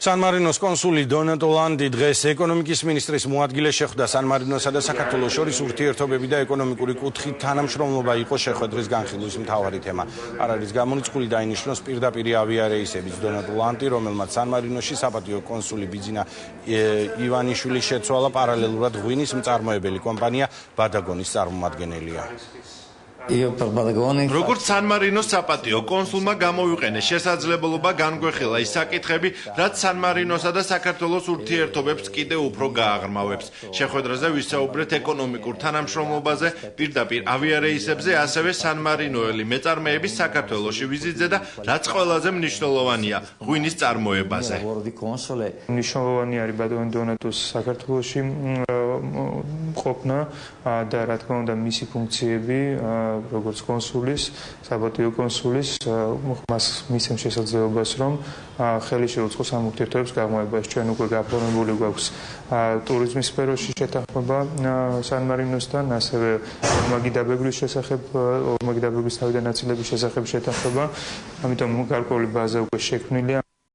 San-Marinos კონსული დონატო ლანდი დღეს ეკონომიკის მინისტრის მოადგილეს შეხვდა. San-Marinosა და საქართველოს შორის ურთიერთობები და ეკონომიკური კუთხით თანამშრომლობა იყო შეხვედრის განხილვის მთავარი თემა. არ არის გამორიცხული დაინიშნოს პირდაპირი ავიარეისების. დონატო ლანდი, რომელმაც San-Marinosში საპატიო კონსული ბიძინა ივანიშვილი შეცვალა, პარალელურად ღვინის მწარმოებელი კომპანია ბადაგონის წარმომადგენელია. როგორც San-Marinos საპატიო კონსულმა გამოვიყენეს შესაძლებლობა განგვეხილა ის საკითხები, რაც San-Marinosა და საქართველოს ურთიერთობებს კიდევ უფრო გააღრმავებს. შეხვედრაზე ვისაუბრეთ ეკონომიკურ თანამშრომლობაზე, პირდაპირ ავიარეისებზე, ასევე San-Marinoელი მეწარმეების საქართველოში ვიზიტზე და რაც ყველაზე მნიშვნელოვანია, ღვინის წარმოებაზე. მნიშვნელოვანი არის ბატონი დონატოს საქართველოში ყოფნა და რა თქმა უნდა მისი ფუნქციები როგორც კონსულის, საპატიო კონსულის, მას მისცემს შესაძლებლობას, რომ ხელი შეუწყოს ამ ურთიერთობებს გაღრმავებას. ჩვენ უკვე გაფორმებული გვაქვს ტურიზმის სფეროში შეთანხმება San-Marinosთან, ასევე ორმაგი დაბეგვის შესახებ, ორმაგი დაბეგვის თავიდან ნაწილების შესახებ შეთანხმება. ამიტომ გარკვეული ბაზა უკვე შექმნილია.